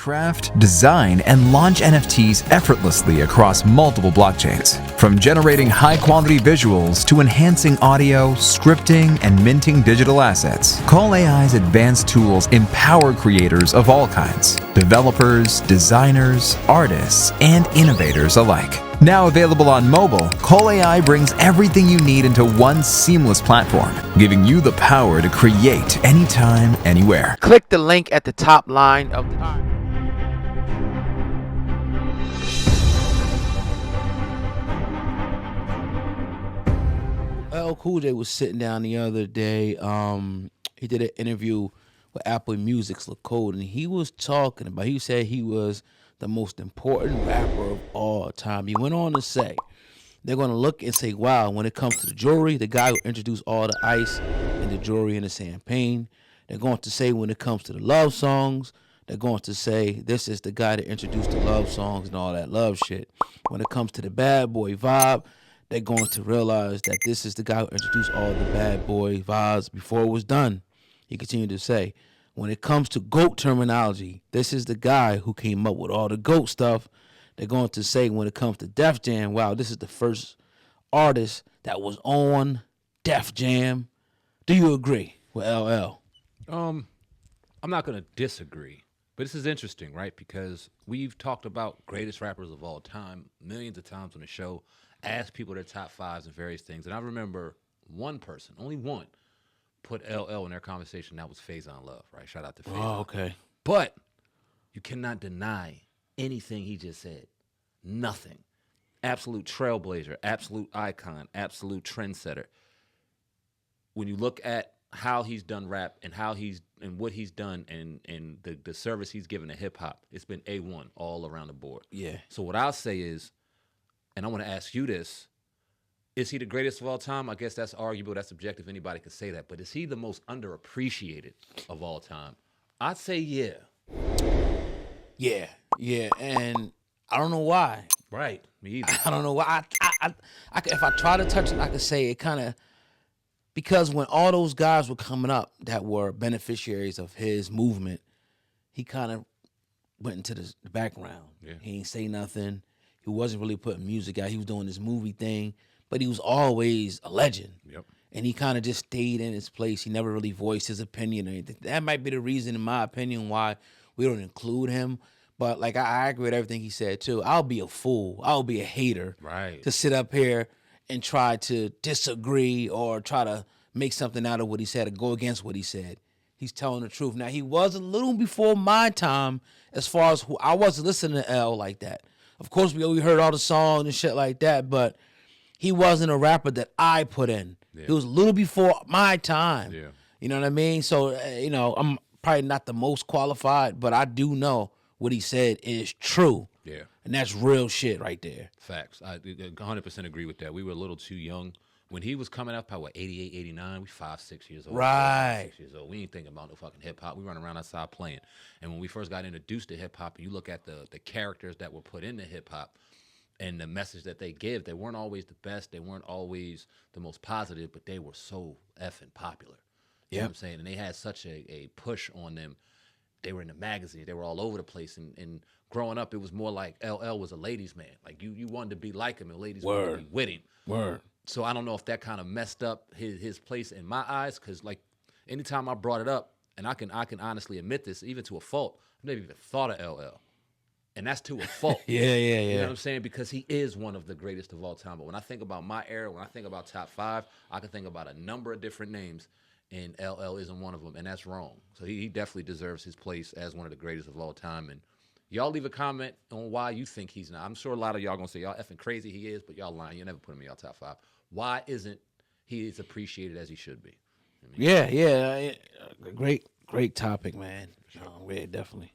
Craft, design, and launch NFTs effortlessly across multiple blockchains. From generating high-quality visuals to enhancing audio, scripting, and minting digital assets, Call AI's advanced tools empower creators of all kinds, developers, designers, artists, and innovators alike. Now available on mobile, Call AI brings everything you need into one seamless platform, giving you the power to create anytime, anywhere. Click the link at the top line of the... LL Cool J was sitting down the other day. He did an interview with Apple Music's LaCode, and he was talking about, he said he was the most important rapper of all time. He went on to say, they're going to look and say, wow, when it comes to the jewelry, the guy who introduced all the ice and the jewelry and the champagne. They're going to say when it comes to the love songs, they're going to say this is the guy that introduced the love songs and all that love shit. When it comes to the bad boy vibe, they're going to realize that this is the guy who introduced all the bad boy vibes before it was done. He continued to say, when it comes to GOAT terminology, this is the guy who came up with all the GOAT stuff. They're going to say when it comes to Def Jam, wow, this is the first artist that was on Def Jam. Do you agree with LL? I'm not going to disagree, but this is interesting, right? Because we've talked about greatest rappers of all time millions of times on the show, asked people their top fives and various things. And I remember one person, only one, put LL in their conversation. That was Faizon Love, right? Shout out to Faizon. Oh, okay. But you cannot deny anything he just said. Nothing. Absolute trailblazer, absolute icon, absolute trendsetter. When you look at how he's done rap and how he's and what he's done and the service he's given to hip hop, it's been A1 all around the board. Yeah. So what I'll say is, and I want to ask you this, is he the greatest of all time? I guess that's arguable, that's subjective, anybody could say that. But is he the most underappreciated of all time? I'd say yeah. Yeah, and I don't know why. Right, me either. I don't know why. I if I try to touch it, I could say it kind of, because when all those guys were coming up that were beneficiaries of his movement, he kind of went into the background. Yeah. He ain't say nothing. He wasn't really putting music out. He was doing this movie thing, but he was always a legend. Yep. And he kind of just stayed in his place. He never really voiced his opinion or anything. That might be the reason, in my opinion, why we don't include him. But like I agree with everything he said too. I'll be a fool. I'll be a hater, Right, to sit up here and try to disagree or try to make something out of what he said or go against what he said. He's telling the truth. Now, he was a little before my time as far as who I wasn't listening to L like that. Of course, we heard all the songs and shit like that, but he wasn't a rapper that I put in. Yeah. He was a little before my time. Yeah. You know what I mean? So, I'm probably not the most qualified, but I do know what he said is true. Yeah. And that's real shit right there. Facts. I 100% agree with that. We were a little too young. When he was coming up, probably 88, 89, we 5, 6 years old. Right. 6 years old. We ain't thinking about no fucking hip-hop. We run around outside playing. And when we first got introduced to hip-hop, and you look at the characters that were put into hip-hop and the message that they give, they weren't always the best. They weren't always the most positive, but they were so effing popular. You know what I'm saying? And they had such a push on them. They were in the magazines. They were all over the place. And growing up, it was more like LL was a ladies' man. Like, you wanted to be like him, and ladies wanted to be with him. Word. So I don't know if that kind of messed up his place in my eyes, because like anytime I brought it up, and I can honestly admit this, even to a fault, I've never even thought of LL. And that's to a fault. Yeah. You know what I'm saying? Because he is one of the greatest of all time. But when I think about my era, when I think about top five, I can think about a number of different names, and LL isn't one of them, and that's wrong. So he definitely deserves his place as one of the greatest of all time. And y'all leave a comment on why you think he's not. I'm sure a lot of y'all gonna say y'all effing crazy he is, but y'all lying. You never put him in y'all top five. Why isn't he as appreciated as he should be? Yeah. Great topic, man. Yeah, definitely.